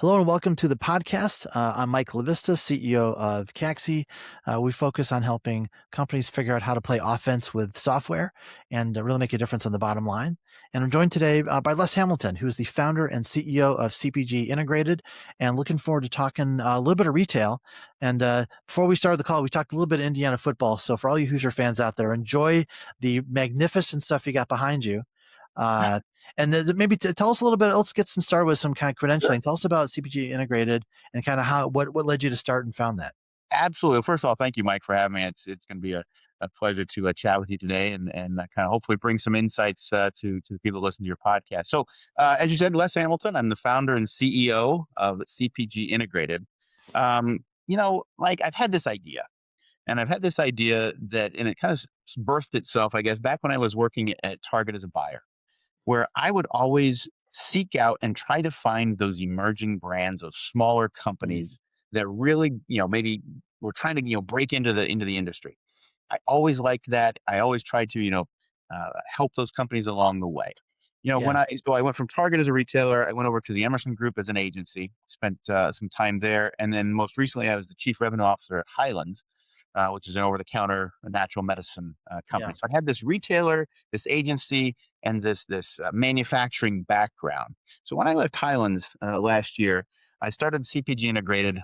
Hello and welcome to the podcast. I'm Michael LaVista, CEO of CAXI. We focus on helping companies figure out how to play offense with software and really make a difference on the bottom line. And I'm joined today by Les Hamilton, who is the founder and CEO of CPG Integrated, and looking forward to talking a little bit of retail. And before we started the call, we talked a little bit of Indiana football. So for all you Hoosier fans out there, enjoy the magnificent stuff you got behind you. Uh, and maybe tell us a little bit. Let's get some started with some kind of Sure. credentialing. Tell us about CPG Integrated and kind of what led you to start and found that. Absolutely. First of all, thank you, Mike, for having me. It's going to be a pleasure to chat with you today and kind of hopefully bring some insights to the people that listen to your podcast. So, as you said, Les Hamilton, I'm the founder and CEO of CPG Integrated. Like I've had this idea, and I've had this idea and it kind of birthed itself, I guess, back when I was working at Target as a buyer, where I would always seek out and try to find those emerging brands, those smaller companies that really, maybe were trying to, break into the industry. I always liked that. I always tried to, help those companies along the way. Yeah. I went from Target as a retailer, I went over to the Emerson Group as an agency, spent some time there, and then most recently I was the chief revenue officer at Highlands, which is an over-the-counter natural medicine Yeah. company. So I had this retailer, this agency, and this manufacturing background. So when I left Highlands last year, I started CPG Integrated,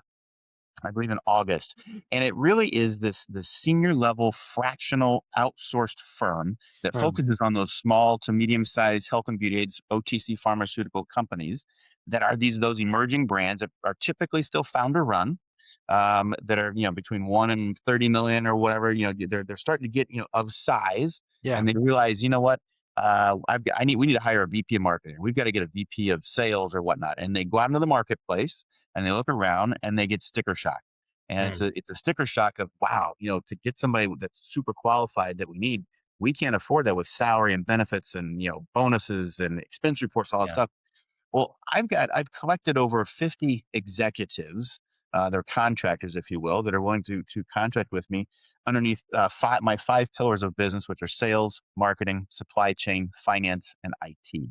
I believe in August, and it really is this senior level fractional outsourced firm that Um, focuses on those small to medium sized health and beauty aids, OTC pharmaceutical companies that are those emerging brands that are typically still founder run, that are between 1 and 30 million or whatever. They're starting to get of size, yeah. and they realize what. We need to hire a VP of marketing. We've got to get a VP of sales or whatnot. And they go out into the marketplace and they look around and they get sticker shock. And it's Mm, a sticker shock of wow, to get somebody that's super qualified that we need, we can't afford that with salary and benefits and bonuses and expense reports, all that yeah. stuff. Well, I've collected over 50 executives, they're contractors, if you will, that are willing to contract with me underneath my five pillars of business, which are sales, marketing, supply chain, finance, and IT.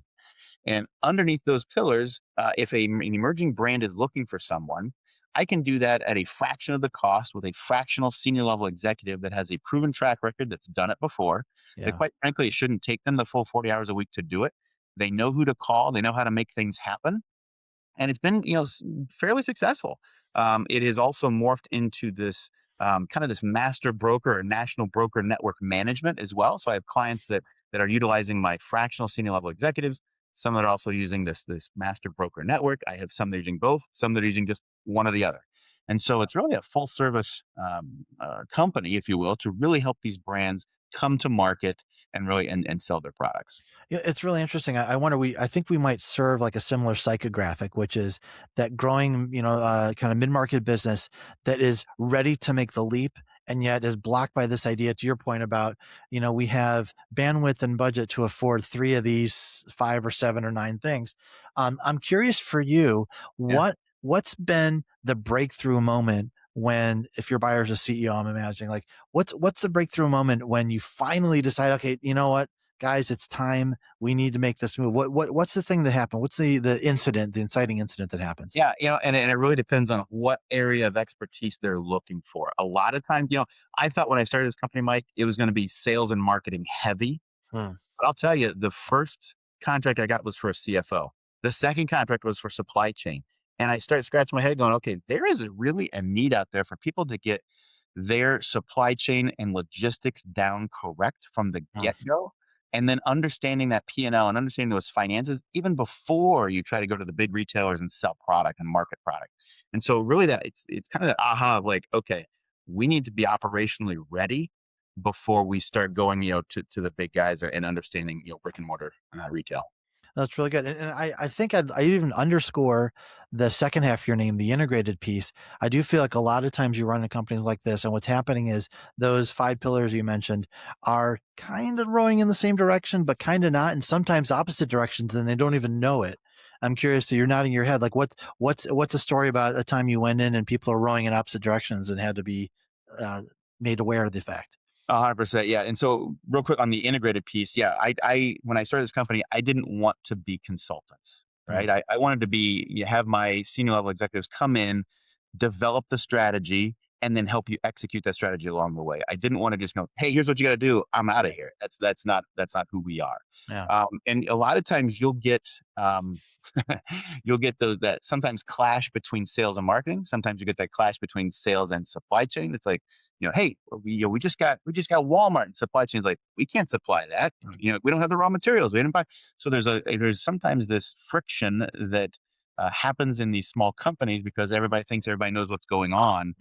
And underneath those pillars, if an emerging brand is looking for someone, I can do that at a fraction of the cost with a fractional senior level executive that has a proven track record that's done it before. That Yeah. quite frankly, it shouldn't take them the full 40 hours a week to do it. They know who to call. They know how to make things happen, and it's been fairly successful. It has also morphed into this kind of this master broker or national broker network management as well. So I have clients that are utilizing my fractional senior level executives. Some that are also using this master broker network. I have some that are using both. Some that are using just one or the other. And so it's really a full service company, if you will, to really help these brands come to market and really and sell their products. Yeah, it's really interesting. I wonder, I think we might serve like a similar psychographic, which is that growing, kind of mid-market business that is ready to make the leap and yet is blocked by this idea, to your point about, we have bandwidth and budget to afford three of these five or seven or nine things. I'm curious for you, Yeah. what's been the breakthrough moment when, if your buyer's a CEO, I'm imagining, like what's the breakthrough moment when you finally decide, okay, you know what? Guys, it's time. We need to make this move. What's the thing that happened? What's the incident, the inciting incident that happens? Yeah, and it really depends on what area of expertise they're looking for. A lot of times, I thought when I started this company, Mike, it was going to be sales and marketing heavy. Hmm. But I'll tell you, the first contract I got was for a CFO. The second contract was for supply chain. And I started scratching my head going, okay, there is really a need out there for people to get their supply chain and logistics down correct from the Hmm. get go. And then understanding that P and L and understanding those finances even before you try to go to the big retailers and sell product and market product. And so really that it's kind of that aha of like, okay, we need to be operationally ready before we start going, to the big guys and understanding, brick and mortar retail. That's really good. And I think I even underscore the second half of your name, the integrated piece. I do feel like a lot of times you run in companies like this, and what's happening is those five pillars you mentioned are kind of rowing in the same direction, but kind of not, and sometimes opposite directions, and they don't even know it. I'm curious. So you're nodding your head. Like what's a story about a time you went in and people are rowing in opposite directions and had to be uh, made aware of the fact? 100%. Yeah. And so real quick on the integrated piece. Yeah. I when I started this company, I didn't want to be consultants. Mm. right? I wanted to be you have my senior level executives come in, develop the strategy, and then help you execute that strategy along the way. I didn't want to just go, "Hey, here's what you got to do. I'm out of here." That's not who we are. Yeah. And a lot of times um, you'll get those that sometimes clash between sales and marketing. Sometimes you get that clash between sales and supply chain. It's like, hey, we just got Walmart and supply chain's like, we can't supply that. We don't have the raw materials. We didn't buy. So there's sometimes this friction that happens in these small companies because everybody thinks everybody knows what's going on.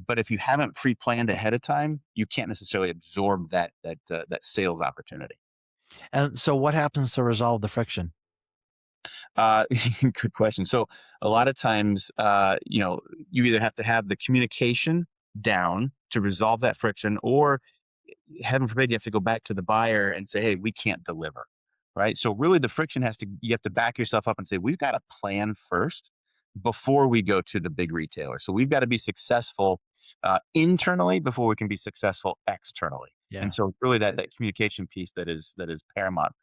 But if you haven't pre-planned ahead of time, you can't necessarily absorb that sales opportunity. And so what happens to resolve the friction? Uh, Good question. So a lot of times, you either have to have the communication down to resolve that friction, or heaven forbid, you have to go back to the buyer and say, "Hey, we can't deliver." Right. So really, the friction you have to back yourself up and say, "We've got to plan first before we go to the big retailer." So we've got to be successful internally before we can be successful externally. And Yeah. so, really, that communication piece that is paramount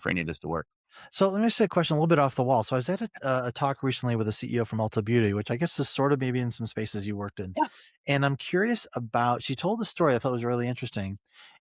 for any of this to work. So let me ask you a question a little bit off the wall. So I was at a talk recently with a CEO from Ulta Beauty, which I guess is sort of maybe in some spaces you worked in. Yeah. And I'm curious about, she told the story I thought was really interesting.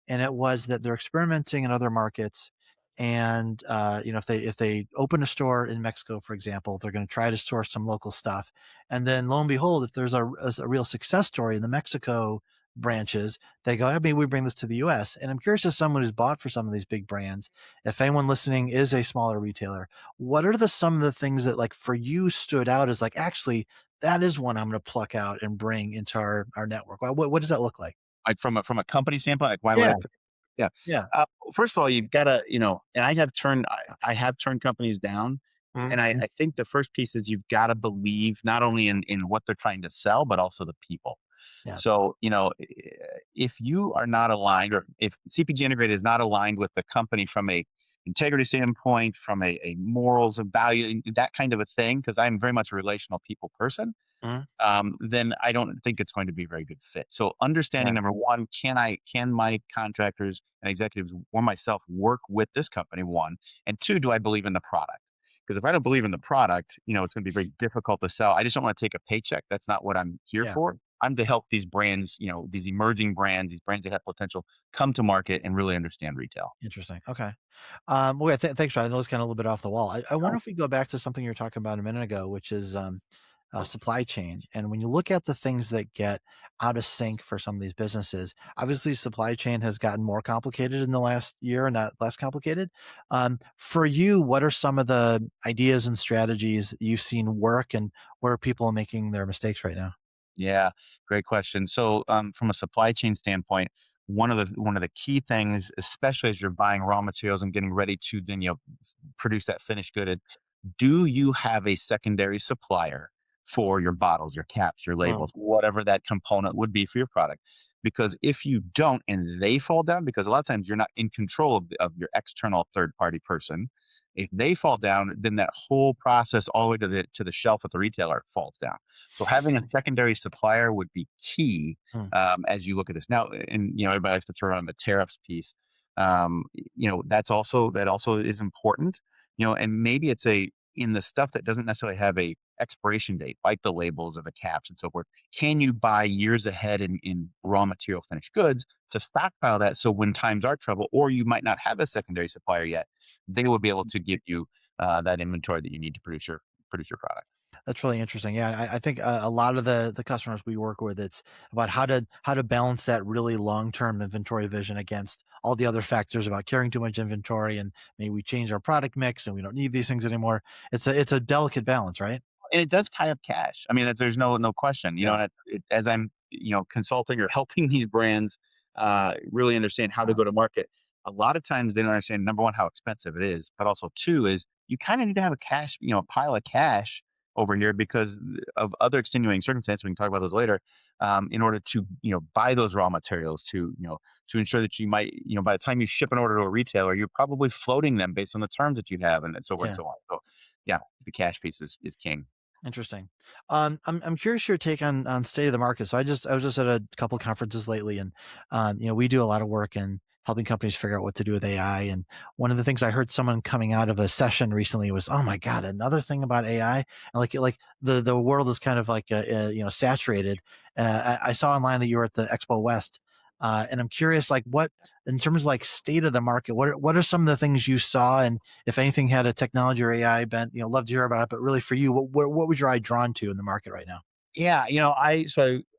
And it was that they're experimenting in other markets. And if they open a store in Mexico, for example, they're going to try to source some local stuff. And then lo and behold, if there's a real success story in the Mexico branches, they go, maybe we bring this to the US. And I'm curious, as someone who's bought for some of these big brands, if anyone listening is a smaller retailer, what are some of the things that, like, for you stood out as like, actually, that is one I'm going to pluck out and bring into our network? What does that look like? Like from a company standpoint, like why would Yeah, I yeah. yeah. First of all, you've gotta, and I have turned companies down, and I think the first piece is you've gotta believe not only in what they're trying to sell, but also the people. Yeah. So, if you are not aligned, or if CPG Integrated is not aligned with the company from a integrity standpoint, from a morals and value, that kind of a thing, because I'm very much a relational people person, Mhm. then I don't think it's going to be a very good fit. So Yeah. understanding number one, can my contractors and executives or myself work with this company? One, and two, do I believe in the product? Because if I don't believe in the product, it's going to be very difficult to sell. I just don't want to take a paycheck. That's not what I'm here Yeah. for. I'm to help these brands, these emerging brands, these brands that have potential, come to market and really understand retail. Interesting. Okay. Well, yeah, thanks, Ryan. That was kind of a little bit off the wall. I wonder if we go back to something you were talking about a minute ago, which is supply chain. And when you look at the things that get out of sync for some of these businesses, obviously supply chain has gotten more complicated in the last year, not less complicated. For you, what are some of the ideas and strategies you've seen work, and where are people making their mistakes right now? Yeah, great question. So, from a supply chain standpoint, one of the key things, especially as you're buying raw materials and getting ready to then produce that finished good, do you have a secondary supplier for your bottles, your caps, your Mm, labels, whatever that component would be for your product? Because if you don't and they fall down, because a lot of times you're not in control of your external third party person, if they fall down, then that whole process all the way to the shelf at the retailer falls down. So having a secondary supplier would be key mm, as you look at this now. And everybody likes to throw around the tariffs piece. That also is important. And maybe it's a in the stuff that doesn't necessarily have a expiration date, like the labels or the caps and so forth. Can you buy years ahead in raw material finished goods to stockpile that, so when times are trouble, or you might not have a secondary supplier yet, they will be able to give you that inventory that you need to produce your product. that's really interesting. Yeah, I think a lot of the customers we work with, it's about how to balance that really long term inventory vision against all the other factors about carrying too much inventory, and maybe we change our product mix and we don't need these things anymore. It's a delicate balance, right? And it does tie up cash. I mean, there's no question. Yeah. And as I'm consulting or helping these brands really understand how to go to market. A lot of times they don't understand, number one, how expensive it is, but also two is you kind of need to have a cash, pile of cash over here because of other extenuating circumstances. We can talk about those later. In order to buy those raw materials, to ensure that you might, by the time you ship an order to a retailer, you're probably floating them based on the terms that you have, and so forth and Yeah. so on. So yeah, the cash piece is king. Interesting. I'm curious your take on state of the market. So I was just at a couple conferences lately, and we do a lot of work in helping companies figure out what to do with AI. And one of the things I heard someone coming out of a session recently was, "Oh my God, another thing about AI." And like the world is kind of like saturated. I saw online that you were at the Expo West, and I'm curious, like what in terms of like state of the market, what are some of the things you saw, and if anything had a technology or AI bent, love to hear about it. But really, for you, what was your eye drawn to in the market right now? Yeah,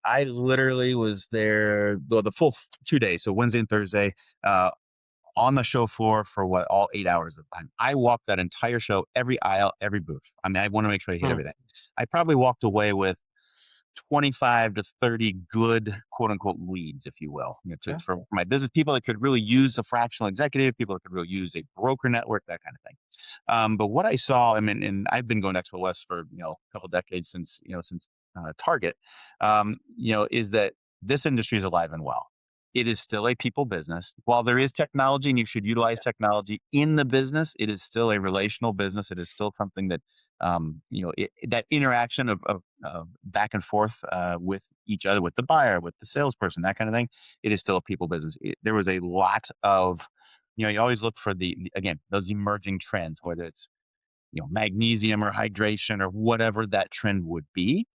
I literally was there the full 2 days, so Wednesday and Thursday, uh, on the show floor for what all 8 hours of time. I walked that entire show, every aisle, every booth. I mean, I want to make sure I hit Hmm. everything. I probably walked away with 25 to 30 good quote unquote leads, if you will, Yeah. for my business, people that could really use a fractional executive, people that could really use a broker network, that kind of thing. But what I saw, I mean, and I've been going to Expo West for a couple decades since Target, is that this industry is alive and well. It is still a people business. While there is technology and you should utilize technology in the business, it is still a relational business. It is still something that that interaction of back and forth with each other, with the buyer, with the salesperson, that kind of thing. It is still a people business. There was a lot of you always look for again, those emerging trends, whether it's magnesium or hydration or whatever that trend would be.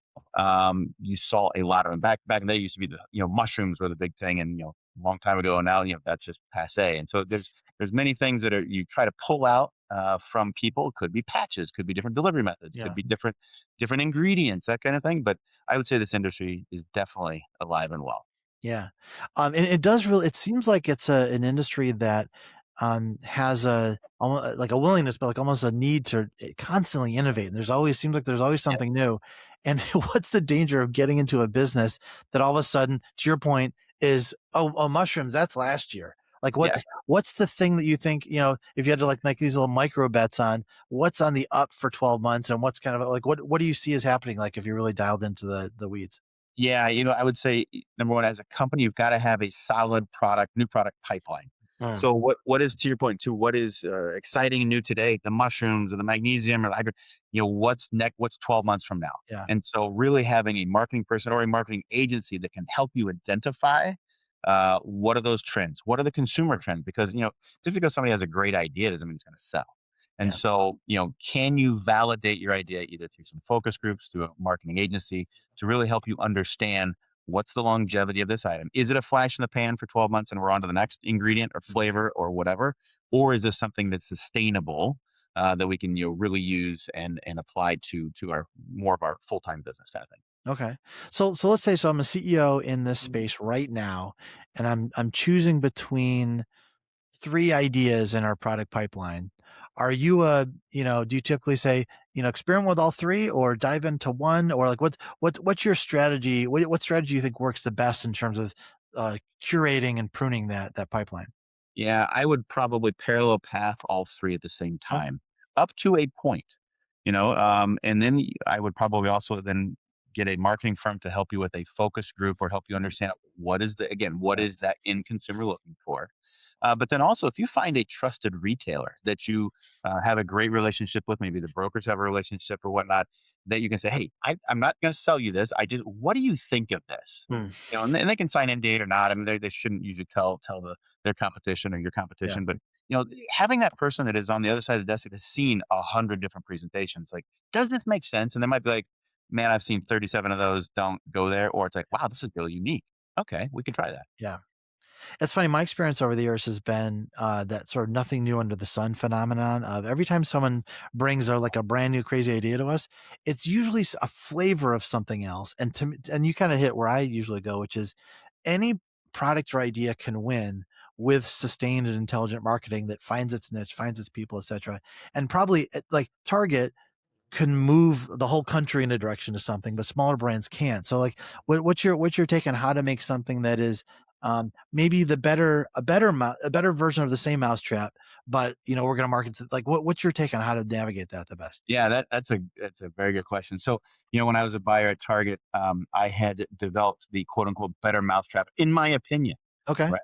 You saw a lot of them back in the day. Used to be the mushrooms were the big thing, and a long time ago. And now that's just passe. And so there's many things that you try to pull out from people. Could be patches, could be different delivery methods, could Yeah. be different ingredients, that kind of thing. But I would say this industry is definitely alive and well. Yeah. And it does really, it seems like it's an industry that has like a willingness, but like almost a need to constantly innovate. And seems like there's always Yeah, something new. And what's the danger of getting into a business that all of a sudden, to your point, is, oh, mushrooms, that's last year. Like yeah. what's the thing that you think, if you had to like make these little micro bets on what's on the up for 12 months, and what's kind of like, what do you see as happening? Like if you're really dialed into the weeds? Yeah, I would say number one, as a company, you've got to have a solid new product pipeline. Mm, So what is, to your point too? What is exciting and new today? The mushrooms or the magnesium or the hydro. What's next? What's 12 months from now? yeah. And so really having a marketing person or a marketing agency that can help you identify what are those trends? What are the consumer trends? Because just because somebody has a great idea doesn't mean it's going to sell. And Yeah. so, can you validate your idea either through some focus groups, through a marketing agency, to really help you understand what's the longevity of this item? Is it a flash in the pan for 12 months and we're on to the next ingredient or Mm. flavor or whatever? Or is this something that's sustainable that we can really use and apply to our more of our full time business kind of thing? Okay. So let's say, I'm a CEO in this space right now, and I'm choosing between 3 ideas in our product pipeline. Are you do you typically say, experiment with all 3 or dive into 1, or like what's your strategy? What strategy do you think works the best in terms of curating and pruning that pipeline? Yeah, I would probably parallel path all three at the same Oh, time, up to a point, and then I would probably also then get a marketing firm to help you with a focus group or help you understand what yeah. is that end consumer looking for. But then also, if you find a trusted retailer that you have a great relationship with, maybe the brokers have a relationship or whatnot, that you can say, "Hey, I'm not going to sell you this. What do you think of this?" Mm, And they can sign NDA or not. I mean, they shouldn't usually tell their competition or your yeah. competition. But having that person that is on the other side of the desk that has seen 100 different presentations, like, does this make sense? And they might be like, man, I've seen 37 of those. Don't go there. Or it's like, wow, this is really unique. Okay, we can try that. Yeah. It's funny, my experience over the years has been, that sort of nothing new under the sun phenomenon of every time someone brings like a brand new crazy idea to us, it's usually a flavor of something else. And and you kind of hit where I usually go, which is any product or idea can win with sustained and intelligent marketing that finds its niche, finds its people, etc. And probably like Target can move the whole country in a direction to something, but smaller brands can't. So like, what's your take on how to make something that is maybe a better version of the same mousetrap, but we're going to market to, like, what's your take on how to navigate that the best? Yeah, that's a very good question. So, when I was a buyer at Target, I had developed the quote unquote better mousetrap, in my opinion. Okay. Right.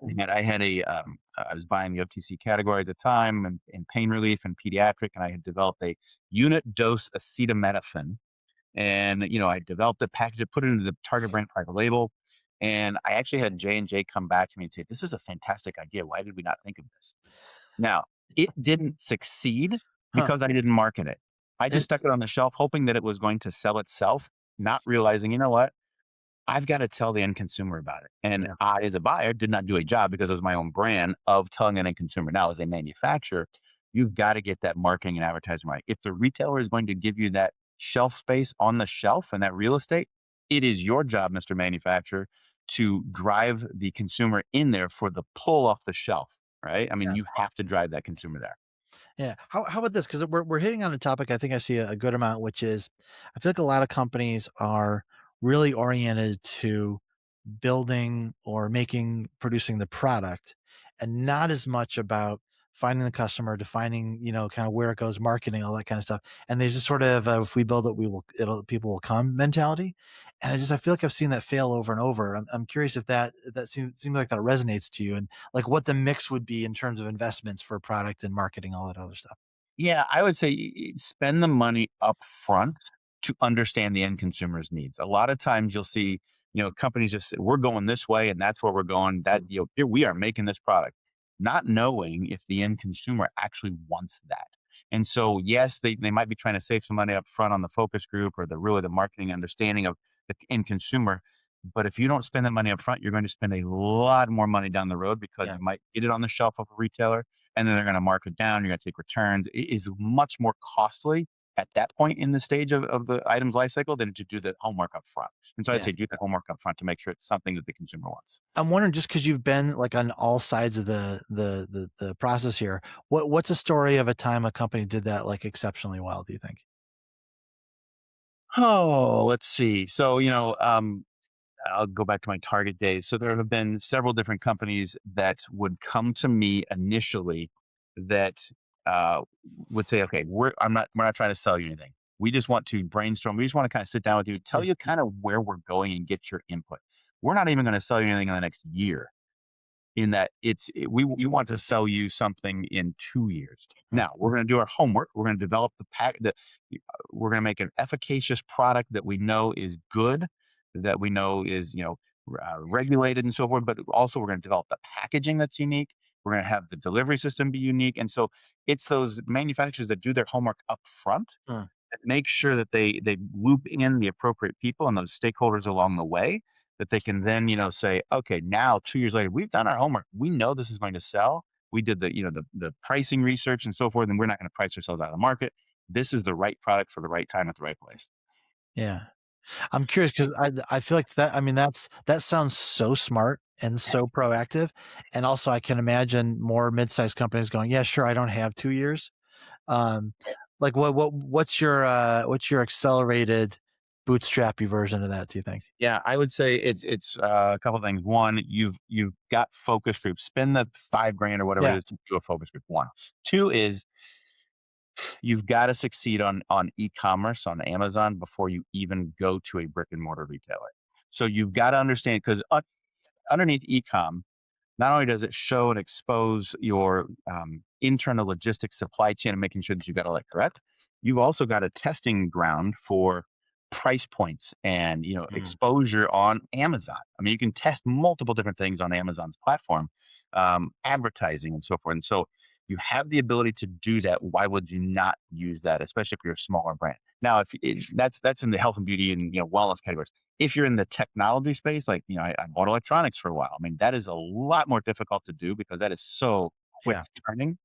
I was buying the OTC category at the time and in pain relief and pediatric, and I had developed a unit dose acetaminophen. And, I developed it, packaged it, put it into the Target brand private label. And I actually had J&J come back to me and say, "This is a fantastic idea. Why did we not think of this?" Now, it didn't succeed Huh. because I didn't market it. I just It, stuck it on the shelf hoping that it was going to sell itself, not realizing, you know what? I've got to tell the end consumer about it. And yeah. I, as a buyer, did not do a job because it was my own brand of telling an end consumer. Now, as a manufacturer, you've got to get that marketing and advertising right. If the retailer is going to give you that shelf space on the shelf and that real estate, it is your job, Mr. Manufacturer, to drive the consumer in there for the pull off the shelf, right? I mean, Yeah. you have to drive that consumer there. Yeah. How about this? Because we're hitting on a topic I think I see a good amount, which is I feel like a lot of companies are really oriented to building or producing the product and not as much about finding the customer, defining, kind of where it goes, marketing, all that kind of stuff. And there's just sort of if we build it, people will come mentality. And I feel like I've seen that fail over and over. I'm curious if that seems like that resonates to you and like what the mix would be in terms of investments for product and marketing, all that other stuff. Yeah, I would say spend the money up front to understand the end consumer's needs. A lot of times you'll see, companies just say, we're going this way and that's where we're going. That, here we are making this product, not knowing if the end consumer actually wants that. And so, yes, they might be trying to save some money up front on the focus group or the marketing understanding of the end consumer. But if you don't spend that money up front, you're going to spend a lot more money down the road because Yeah. you might get it on the shelf of a retailer and then they're going to mark it down. You're going to take returns. It is much more costly at that point in the stage of the item's life cycle than to do the homework up front. And so I'd Yeah. say do the homework up front to make sure it's something that the consumer wants. I'm wondering just because 'cause you've been, like, on all sides of the process here, what's a story of a time a company did that, like, exceptionally well, do you think? Oh, let's see. So, I'll go back to my Target days. So there have been several different companies that would come to me initially that uh, would say, "Okay, we're not trying to sell you anything. We just want to brainstorm. We just want to kind of sit down with you, tell Yeah. you kind of where we're going, and get your input. We're not even going to sell you anything in the next year. In that we want to sell you something in 2 years. Huh. Now we're going to do our homework. We're going to develop we're going to make an efficacious product that we know is good, that we know is regulated and so forth. But also we're going to develop the packaging that's unique. We're going to have the delivery system be unique, and so it's those manufacturers that do their homework up front Huh. that make sure that they loop in the appropriate people and those stakeholders along the way that they can then, say, okay, now 2 years later, we've done our homework. We know this is going to sell. We did the pricing research and so forth, and we're not going to price ourselves out of the market. This is the right product for the right time at the right place. Yeah. I'm curious because I feel like that sounds so smart and so proactive, and also I can imagine more mid-sized companies going, "Yeah, sure, I don't have 2 years." Um, like, what's your accelerated bootstrappy version of that, do you think? Yeah, I would say it's a couple of things. One, you've got focus groups. Spend the 5 grand or whatever it Yeah. is to do a focus group. One, two is you've got to succeed on e-commerce on Amazon before you even go to a brick and mortar retailer. So you've got to understand because underneath e-com, not only does it show and expose your internal logistics supply chain and making sure that you got all that correct, you've also got a testing ground for price points and Mm. exposure on Amazon. I mean, you can test multiple different things on Amazon's platform, advertising and so forth. And so you have the ability to do that. Why would you not use that, especially if you're a smaller brand? Now, if that's in the health and beauty and wellness categories. If you're in the technology space, like, I bought electronics for a while. I mean, that is a lot more difficult to do because that is so quick Yeah. turning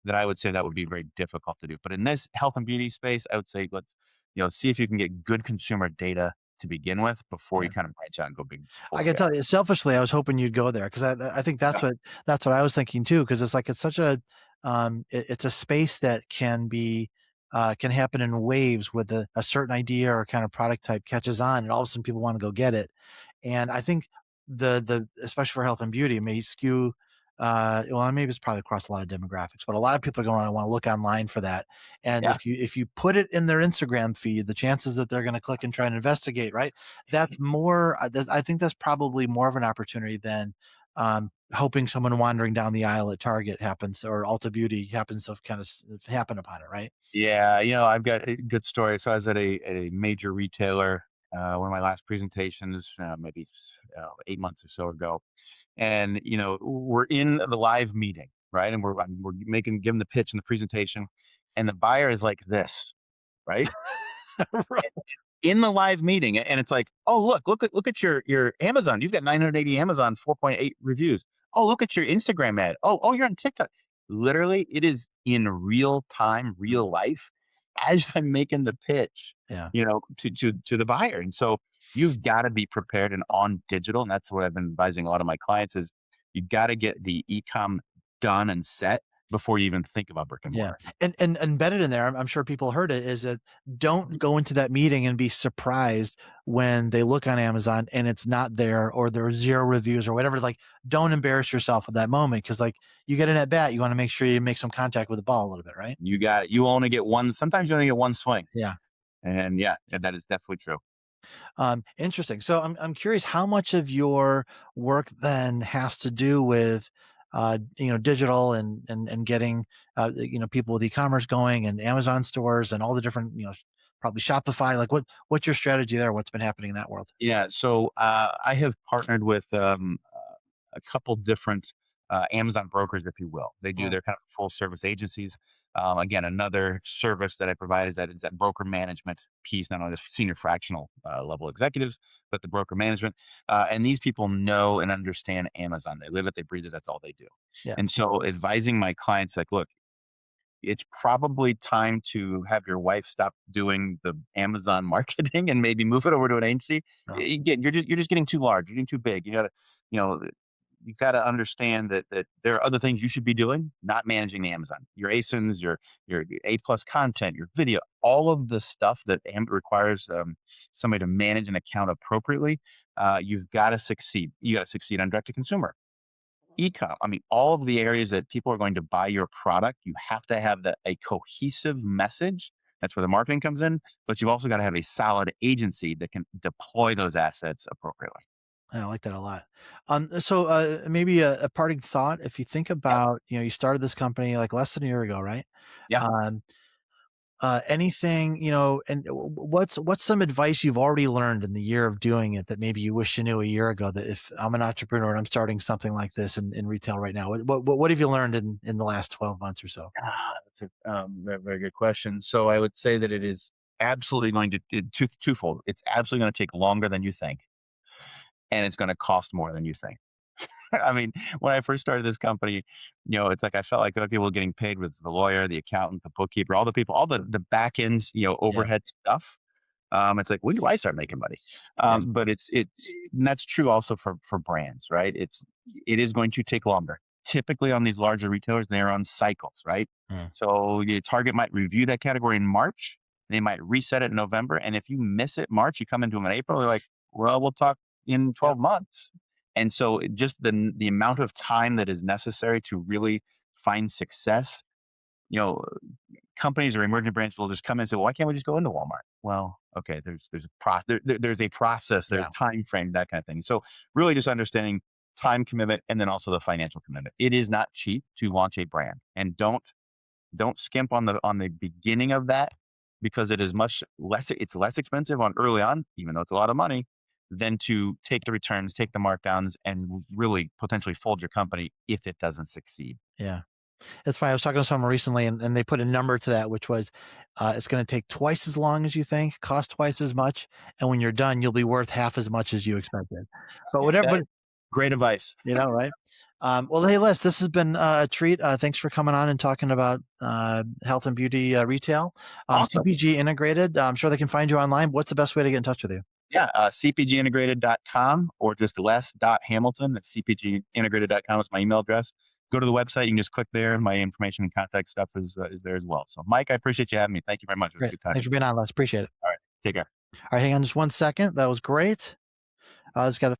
that I would say that would be very difficult to do. But in this health and beauty space, I would say let's, see if you can get good consumer data to begin with before you Yeah. kind of branch out and go big full I can scale. tell you selfishly, I was hoping you'd go there because I think Yeah. that's what I was thinking too. Because it's like it's such a it's a space that can happen in waves with a certain idea or kind of product type catches on, and all of a sudden people want to go get it. And I think the especially for health and beauty may skew. Well, maybe it's probably across a lot of demographics, but a lot of people are going to want to look online for that. And Yeah. if you put it in their Instagram feed, the chances that they're going to click and try and investigate, right? That's more I think that's probably more of an opportunity than, hoping someone wandering down the aisle at Target happens or Ulta Beauty happens to kind of happen upon it, right? Yeah. I've got a good story. So I was at a major retailer. one of my last presentations, maybe 8 months or so ago, and we're in the live meeting, right? And we're making giving the pitch and the presentation, and the buyer is like this, right? Right. In the live meeting, and it's like, oh, look at your Amazon. You've got 980 Amazon 4.8 reviews. Oh, look at your Instagram ad. Oh, you're on TikTok. Literally, it is in real time, Mm, real life, as I'm making the pitch, yeah. to the buyer. And so you've got to be prepared and on digital. And that's what I've been advising a lot of my clients is you got to get the e-com done and set before you even think about brick and Yeah, mortar. and embedded in there, I'm sure people heard it, is that don't go into that meeting and be surprised when they look on Amazon and it's not there or there are 0 reviews or whatever. Like, don't embarrass yourself at that moment because, like, you get an at bat, you wanna make sure you make some contact with the ball a little bit, right? You got it. You only get one. Sometimes you only get one swing. Yeah. And yeah, that is definitely true. Interesting. So I'm curious how much of your work then has to do with digital and getting people with e-commerce going and Amazon stores and all the different probably Shopify. Like what's your strategy there? What's been happening in that world? Yeah, so I have partnered with a couple different Amazon brokers, if you will. They do Mm, their kind of full service agencies. Again, another service that I provide is that broker management piece, not only the senior fractional level executives, but the broker management. And these people know and understand Amazon. They live it, they breathe it. That's all they do. yeah. And so, advising my clients, like, look, it's probably time to have your wife stop doing the Amazon marketing and maybe move it over to an agency. No, Again, you're just getting too large. You're getting too big. You know, you've got to understand that there are other things you should be doing, not managing the Amazon. Your ASINs, your A plus content, your video, all of the stuff that requires somebody to manage an account appropriately. You've got to succeed. You got to succeed on direct to consumer e-com. I mean, all of the areas that people are going to buy your product, you have to have a cohesive message. That's where the marketing comes in, but you've also got to have a solid agency that can deploy those assets appropriately. I like that a lot. So maybe a parting thought. If you think Yep. about, you started this company like less than a year ago, right? Yeah. Um, anything, and what's some advice you've already learned in the year of doing it that maybe you wish you knew a year ago that if I'm an entrepreneur and I'm starting something like this in retail right now, what have you learned in the last 12 months or so? That's a very, very good question. So I would say that it is absolutely going to twofold. It's absolutely going to take longer than you think, and it's going to cost more than you think. I mean, when I first started this company, it's like I felt like the other people getting paid was the lawyer, the accountant, the bookkeeper, all the people, all the back ends, Yeah. overhead stuff. It's like, when do I start making money? Yeah. But and that's true also for brands, right? It is going to take longer. Typically on these larger retailers, they're on cycles, right? Mm, So your Target might review that category in March. They might reset it in November. And if you miss it March, you come into them in April, they're like, well, we'll talk in yep. 12 months. And so just the amount of time that is necessary to really find success, you know, companies or emerging brands will just come in and say, "Well, why can't we just go into Walmart?" Well, okay, there's a process, there's Yeah. time frame, that kind of thing. So really just understanding time commitment and then also the financial commitment. It is not cheap to launch a brand. And don't skimp on the beginning of that because it is much less it's less expensive on early on, even though it's a lot of money, than to take the returns, take the markdowns, and really potentially fold your company if it doesn't succeed. Yeah. It's funny. I was talking to someone recently and they put a number to that, which was it's going to take twice as long as you think, cost twice as much. And when you're done, you'll be worth half as much as you expected. But whatever, That but great advice. right. Well, hey, Les, this has been a treat. Thanks for coming on and talking about health and beauty retail. Awesome. CPG Integrated. I'm sure they can find you online. What's the best way to get in touch with you? Yeah, cpgintegrated.com or just les.hamilton at cpgintegrated.com is my email address. Go to the website. You can just click there. My information and contact stuff is there as well. So, Mike, I appreciate you having me. Thank you very much. It was a Great. good time. Thanks for being on, Les. Appreciate it. All right. Take care. All right, hang on just one second. That was great. It's got